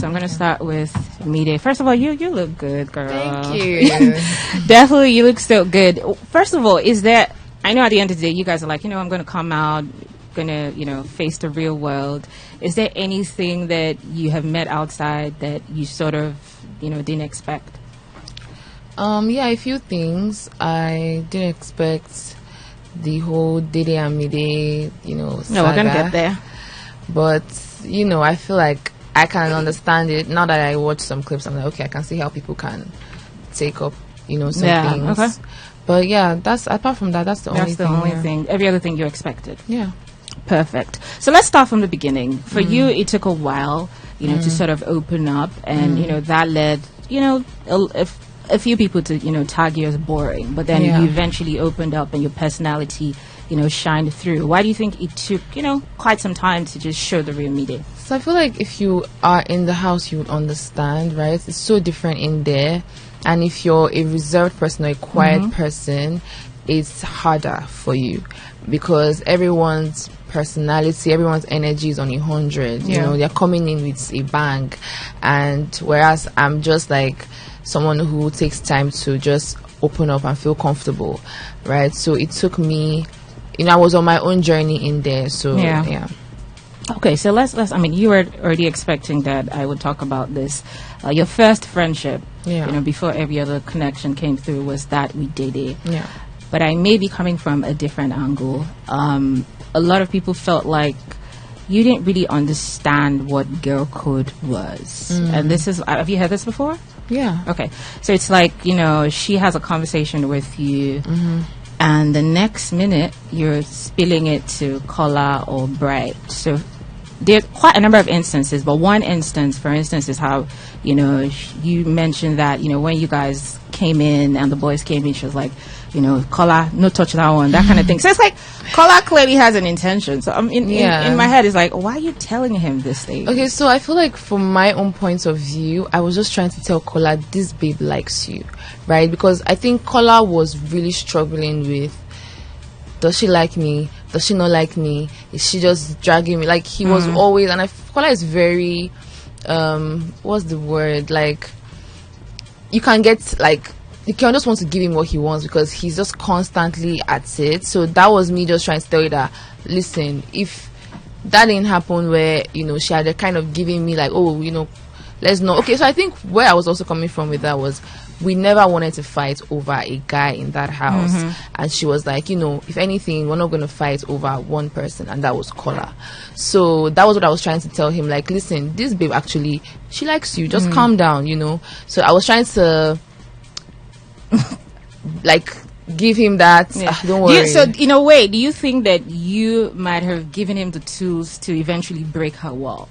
So I'm going to start with Mide. First of all, you look good, girl. Thank you. Definitely, you look so good. First of all, I know at the end of the day, you guys are like, I'm going to come out, going to, face the real world. Is there anything that you have met outside that you sort of, didn't expect? Yeah, a few things. I didn't expect the whole Dede and Mide, saga. No, we're going to get there. But, I feel like I can understand it. Now that I watch some clips, I'm like, okay, I can see how people can take up, some things. Okay. But yeah, apart from that, that's the only thing. Every other thing you expected. Yeah. Perfect. So let's start from the beginning. For you, it took a while, to sort of open up, and that led, a few people to tag you as boring. But then you eventually opened up, and your personality, shined through. Why do you think it took, quite some time to just show the real Mide? So I feel like if you are in the house, you would understand, right? It's so different in there. And if you're a reserved person or a quiet person, it's harder for you because everyone's personality, everyone's energy is on 100. They're coming in with a bang. And whereas I'm just like someone who takes time to just open up and feel comfortable, right? So it took me, I was on my own journey in there. So yeah. Okay, so let's. You were already expecting that I would talk about this. Your first friendship, before every other connection came through, was that we dated. Yeah. But I may be coming from a different angle. A lot of people felt like you didn't really understand what girl code was. And this is. Have you heard this before? Yeah. Okay, so it's like she has a conversation with you. And the next minute, you're spilling it to Kola or Bright. So there are quite a number of instances, but one instance, for instance, is how, you mentioned that, when you guys came in and the boys came in, she was like, Kola, no touch that one, that kind of thing. So it's like, Kola clearly has an intention. So in my head, it's like, why are you telling him this thing? Okay, so I feel like from my own point of view, I was just trying to tell Kola, this babe likes you, right? Because I think Kola was really struggling with, does she like me? Does she not like me? Is she just dragging me? Like, he was always, and Kola is very, what's the word? Like, you can get, like, you can just want to give him what he wants because he's just constantly at it. So that was me just trying to tell you that, listen, if that didn't happen where, she had kind of giving me like, oh, let's not. Okay, so I think where I was also coming from with that was we never wanted to fight over a guy in that house. And she was like, if anything, we're not going to fight over one person. And that was Kola. So that was what I was trying to tell him. Like, listen, this babe actually, she likes you. Just calm down, So I was trying to, like, give him that. Don't worry. So in a way, do you think that you might have given him the tools to eventually break her wall?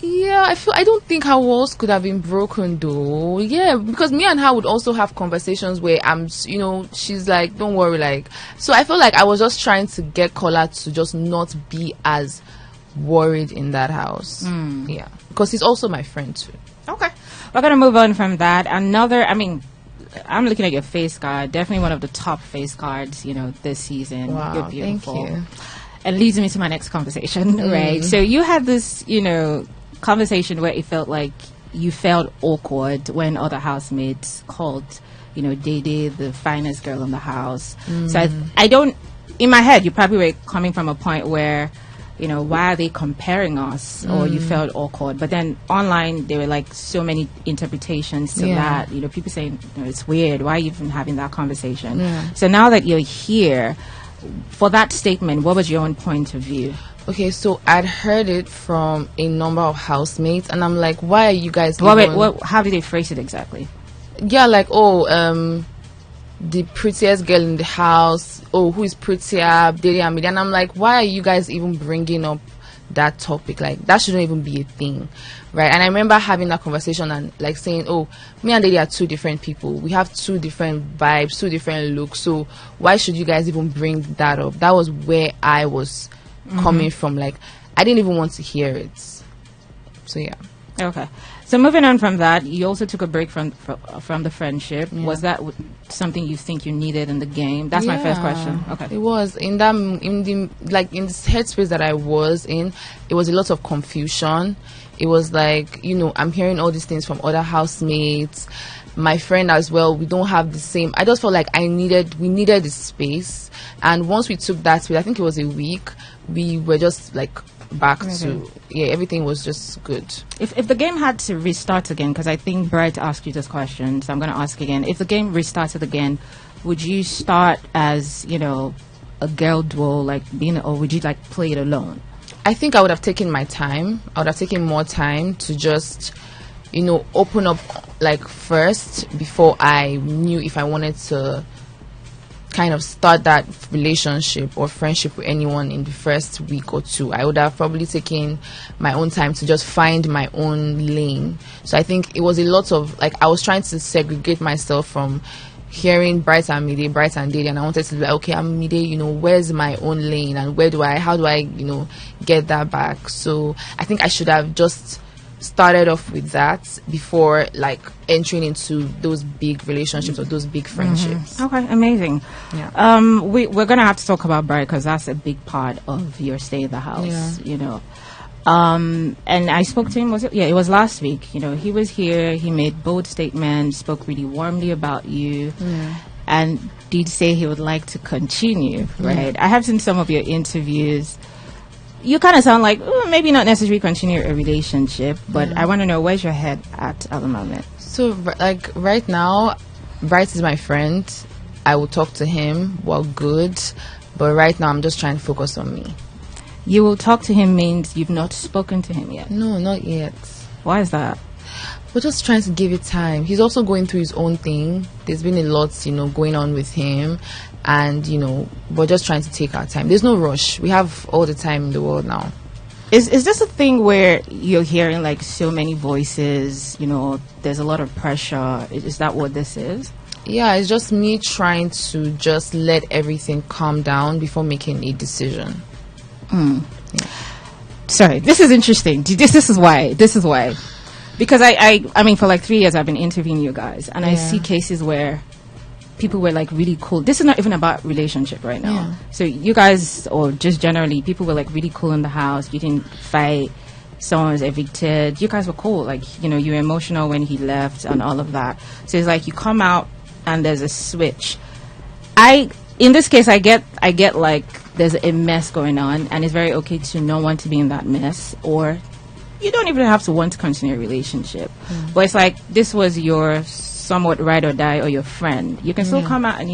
Yeah, I don't think her walls could have been broken though. Yeah, because me and her would also have conversations where she's like, don't worry, like. So I feel like I was just trying to get Kola to just not be as worried in that house. Yeah, because he's also my friend too. Okay, we're gonna move on from that. I'm looking at your face card. Definitely one of the top face cards, this season. Wow, you're beautiful. Thank you. And leads me to my next conversation, right? So you had this, conversation where it felt like you felt awkward when other housemates called, Dede the finest girl in the house. So I don't, in my head, you probably were coming from a point where, why are they comparing us? Or you felt awkward. But then online, there were like so many interpretations to that. People saying, it's weird. Why are you even having that conversation? So now that you're here, for that statement, what was your own point of view? Okay, so I'd heard it from a number of housemates, and I'm like, why are you guys... How did they phrase it exactly? Yeah, like, the prettiest girl in the house, who is prettier, Dede and Mide. And I'm like, why are you guys even bringing up that topic? Like, that shouldn't even be a thing, right? And I remember having that conversation and like saying, me and Dede are two different people. We have two different vibes, two different looks. So why should you guys even bring that up? That was where I was coming from. Like, I didn't even want to hear it. So yeah. Okay. So moving on from that, you also took a break from the friendship. Yeah. Was that something you think you needed in the game? That's my first question. Okay. It was in the headspace that I was in. It was a lot of confusion. It was like, I'm hearing all these things from other housemates, my friend as well. We don't have the same. I just felt like we needed the space. And once we took that space, I think it was a week, we were just like back to everything was just good. If the game had to restart again, because I think Bright asked you this question, so I'm going to ask again. If the game restarted again, would you start as a girl duo, or would you play it alone? I think I would have taken my time. I would have taken more time to just open up first before I knew if I wanted to kind of start that relationship or friendship with anyone in the first week or two. I would have probably taken my own time to just find my own lane. So I think it was a lot of I was trying to segregate myself from hearing Bright and Mide, Bright and Daddy, and I wanted to be okay, I'm Mide, where's my own lane and how do I get that back? So I think I should have just started off with that before entering into those big relationships or those big friendships. Okay, amazing. Yeah. We're gonna have to talk about Bright because that's a big part of your stay in the house. And I spoke to him. It was last week. He was here. He made bold statements, spoke really warmly about you, and did say he would like to continue. Right. I have seen some of your interviews. You kind of sound like maybe not necessarily continue a relationship, but I want to know where's your head at the moment. So right now, Bright is my friend. I will talk to him. Well, good, but right now I'm just trying to focus on me. You will talk to him means you've not spoken to him yet? No, not yet. Why is that? We're just trying to give it time. He's also going through his own thing. There's been a lot, going on with him. And, we're just trying to take our time. There's no rush. We have all the time in the world now. Is this a thing where you're hearing, so many voices, there's a lot of pressure? Is that what this is? Yeah, it's just me trying to just let everything calm down before making a decision. Yeah. Sorry, this is interesting. This is why. Because I mean, for 3 years I've been interviewing you guys, and I see cases where people were really cool. This is not even about relationship right now. Yeah. So you guys, or just generally, people were really cool in the house. You didn't fight. Someone was evicted. You guys were cool. you were emotional when he left and all of that. So it's you come out and there's a switch. In this case, I get there's a mess going on, and it's very okay to not want to be in that mess, or you don't even have to want to continue a relationship. But it's this was your somewhat ride or die, or your friend. You can still come out and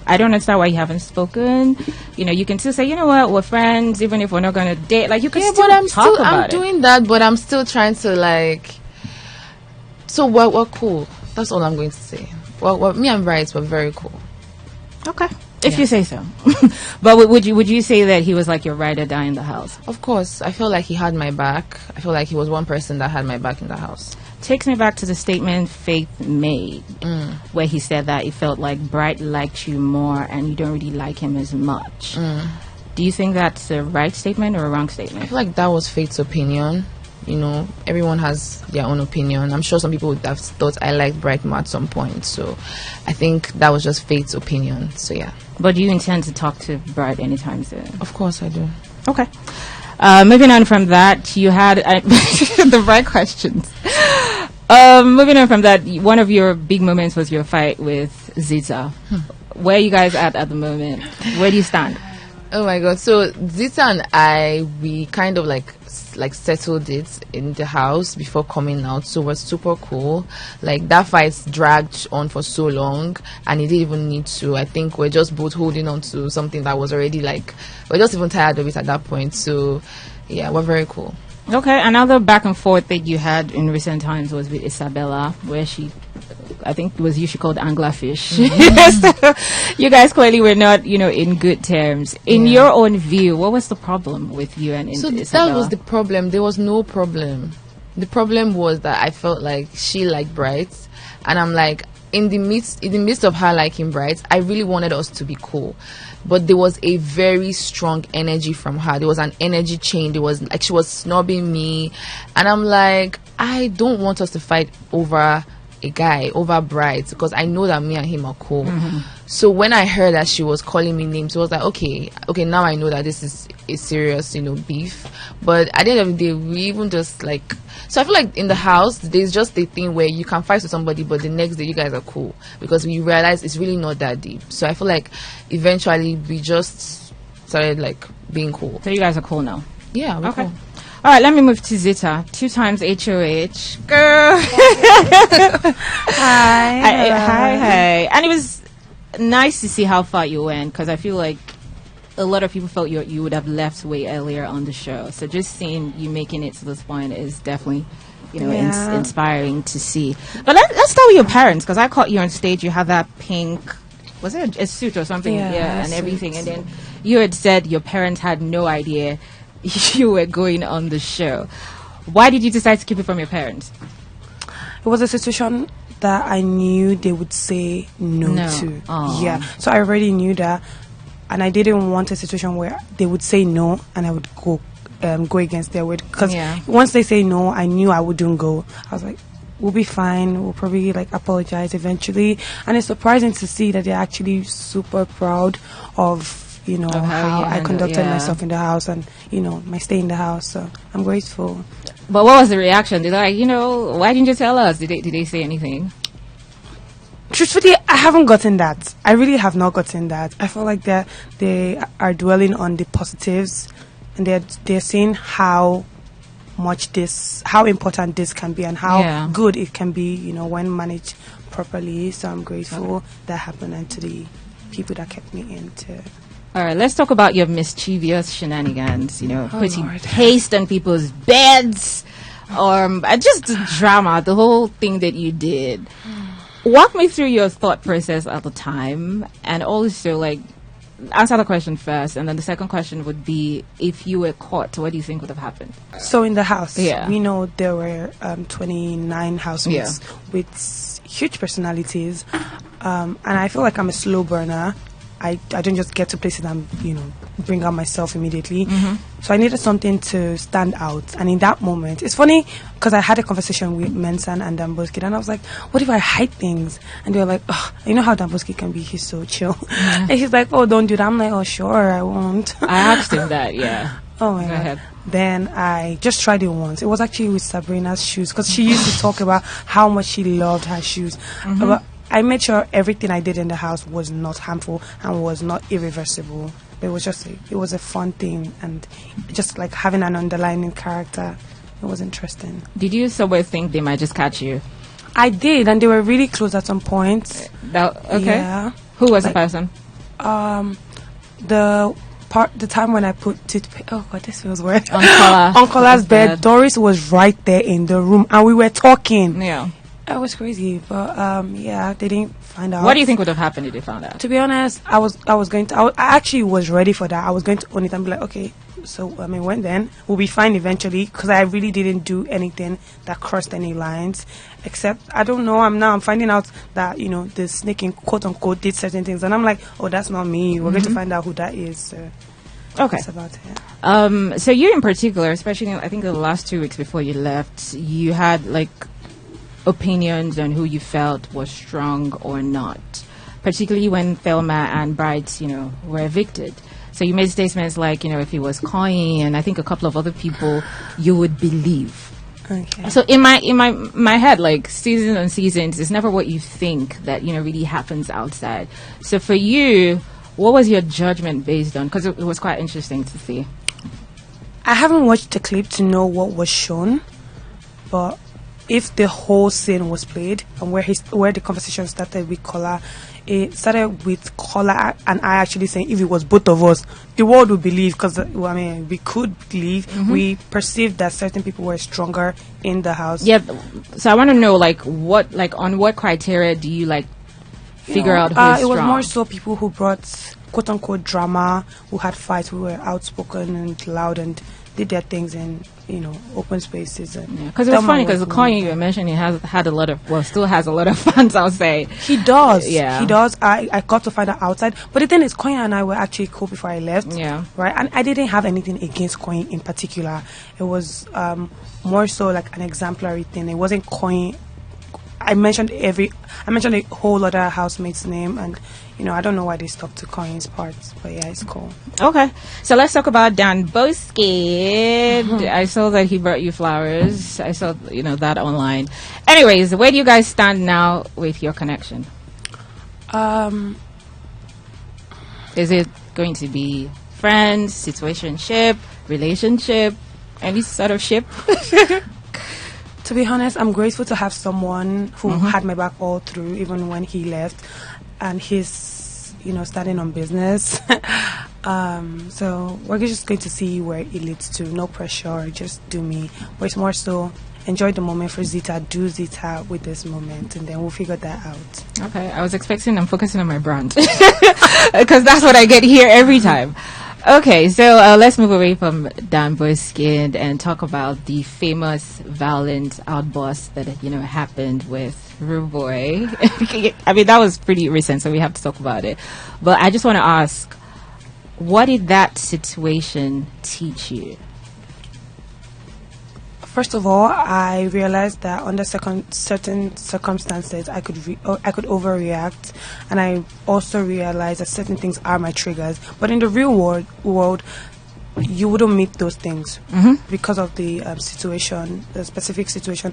I don't understand why you haven't spoken. You can still say, you know what, we're friends, even if we're not going to date. You can still talk about it. I'm doing that, but I'm still trying to so we're cool. That's all I'm going to say. Well, me and Bright were very cool. Okay. If you say so. But would you say that he was your ride or die in the house? Of course. I feel like he had my back. I feel like he was one person that had my back in the house. Takes me back to the statement Faith made, where he said that it felt like Bright liked you more and you don't really like him as much. Do you think that's a right statement or a wrong statement? I feel like that was Faith's opinion. Everyone has their own opinion. I'm sure some people would have thought I liked Bright more at some point. So I think that was just Faith's opinion. So yeah. But do you intend to talk to Bright anytime soon? Of course I do. Okay. Moving on from that, you had the right questions. Moving on from that, one of your big moments was your fight with Zita. Where are you guys at the moment? Where do you stand? Oh my God. So Zita and I, we kind of settled it in the house before coming out, so it was super cool. That fight dragged on for so long, and it didn't even need to. I think we're just both holding on to something that was already we're just even tired of it at that point. So yeah, we're very cool. Okay, another back and forth that you had in recent times was with Isabella, where I think it was you she called anglerfish. So you guys clearly were not, in good terms. In your own view, what was the problem with you and Isabella? So that was the problem. There was no problem. The problem was that I felt like she liked Bright, and I'm in the midst of her liking Bright, I really wanted us to be cool. But there was a very strong energy from her. There was an energy chain. There was like she was snubbing me, and I'm like, I don't want us to fight over a guy, over Bright, because I know that me and him are cool. So when I heard that she was calling me names, it was like, okay, now I know that this is a serious, beef. But at the end of the day, we even just like, so I feel like in the house, there's just a thing where you can fight with somebody, but the next day you guys are cool because we realize it's really not that deep. So I feel like eventually we just started like being cool. So you guys are cool now? Yeah, we're cool. All right, let me move to Zita. 2 times HOH. Girl. Hi. And it was nice to see how far you went, because I feel like a lot of people felt you would have left way earlier on the show. So just seeing you making it to this point is definitely, inspiring to see. But let's start with your parents, because I caught you on stage. You had that pink, was it a suit or something? Yeah, and everything. And then you had said your parents had no idea you were going on the show. Why did you decide to keep it from your parents? It was a situation that I knew they would say no to. Aww. Yeah, so I already knew that, and I didn't want a situation where they would say no and I would go against their word, because once they say no, I knew I wouldn't go. I was like, we'll be fine, we'll probably like apologize eventually. And it's surprising to see that they're actually super proud of how I conducted myself in the house and, my stay in the house. So I'm grateful. But what was the reaction? Did they why didn't you tell us? Did they say anything? Truthfully, I haven't gotten that. I really have not gotten that. I feel like they are dwelling on the positives, and they're saying how important this can be and how good it can be, when managed properly. So I'm grateful that happened, and to the people that kept me in too. All right, let's talk about your mischievous shenanigans, putting paste on people's beds, just the drama, the whole thing that you did. Walk me through your thought process at the time, and also, answer the question first, and then the second question would be, if you were caught, what do you think would have happened? So in the house, we know there were 29 housemates with huge personalities, and I feel like I'm a slow burner. I don't just get to places and, bring out myself immediately. So I needed something to stand out. And in that moment, it's funny because I had a conversation with Mensan and Damboski, and I was like, what if I hide things? And they were like, oh, you know how Damboski can be, he's so chill. And he's like, oh, don't do that. I'm like, oh, sure, I won't. I asked him that, Oh my God. Ahead. Then I just tried it once. It was actually with Sabrina's shoes, because she used to talk about how much she loved her shoes. But I made sure everything I did in the house was not harmful and was not irreversible. It was just it was a fun thing, and just like having an underlying character. It was interesting. Did you somewhere think they might just catch you? I did, and they were really close at some point. Okay. Yeah. Who was the person? The time when I put toothpaste. Oh God, this feels weird. On Cola's bed. Doris was right there in the room, and we were talking. Yeah. It was crazy, but they didn't find out. What do you think would have happened if they found out? To be honest, I actually was ready for that. I was going to own it and be like, okay, so when then we'll be fine eventually, because I really didn't do anything that crossed any lines, except I don't know. I'm finding out that the snake in quote unquote did certain things, and I'm like, oh, that's not me. We're going to find out who that is. So. Okay. That's about it. So you in particular, especially I think the last 2 weeks before you left, you had opinions on who you felt was strong or not, particularly when Thelma and Bright, were evicted. So you made statements like, if he was Coin and I think a couple of other people, you would believe. Okay. So in my head, seasons on seasons, it's never what you think that, really happens outside. So for you, what was your judgment based on? Because it was quite interesting to see. I haven't watched the clip to know what was shown, but if the whole scene was played and where the conversation started with Kola, it started with Kola and I actually saying if it was both of us, the world would believe, because we could believe. We perceived that certain people were stronger in the house. Yeah, so I want to know on what criteria do you figure out who's strong? It was more so people who brought quote unquote drama, who had fights, who were outspoken and loud and did their things in, open spaces. Because it was funny because the coin you were mentioning had a lot of, still has a lot of fans, I'll say. He does. Yeah. He does. I got to find out outside. But the thing is, Coin and I were actually cool before I left. Yeah. Right? And I didn't have anything against Coin in particular. It was more so like an exemplary thing. It wasn't Coin. I mentioned a whole other housemate's name, and I don't know why they stuck to Coin's parts, but yeah, it's cool. Okay, so let's talk about Damboski. I saw that he brought you flowers. I saw that online. Anyways, where do you guys stand now with your connection? Is it going to be friends, situationship, relationship, any sort of ship? To be honest, I'm grateful to have someone who had my back all through, even when he left, and he's, starting on business. So we're just going to see where it leads to. No pressure, just do me. But it's more so enjoy the moment for Zita, do Zita with this moment, and then we'll figure that out. Okay, I was expecting I'm focusing on my brand because that's what I get here every time. Okay, so let's move away from Damboski and talk about the famous violent outburst that happened with Rude Boy. I mean, that was pretty recent, so we have to talk about it. But I just want to ask, what did that situation teach you? First of all, I realized that under certain circumstances, I could overreact, and I also realized that certain things are my triggers. But in the real world, you wouldn't meet those things because of the situation, the specific situation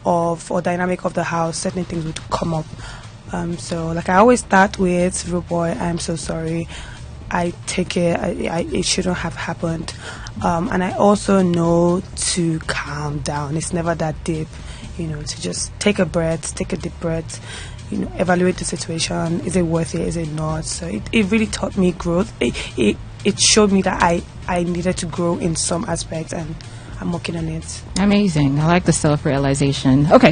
or dynamic of the house. Certain things would come up. So, like I always start with, "Rude Boy, I'm so sorry. I take it. It shouldn't have happened." And I also know to calm down. It's never that deep, to just take a deep breath, evaluate the situation. Is it worth it? Is it not? So it really taught me growth. It showed me that I needed to grow in some aspects, and I'm working on it. Amazing. I like the self-realization. Okay.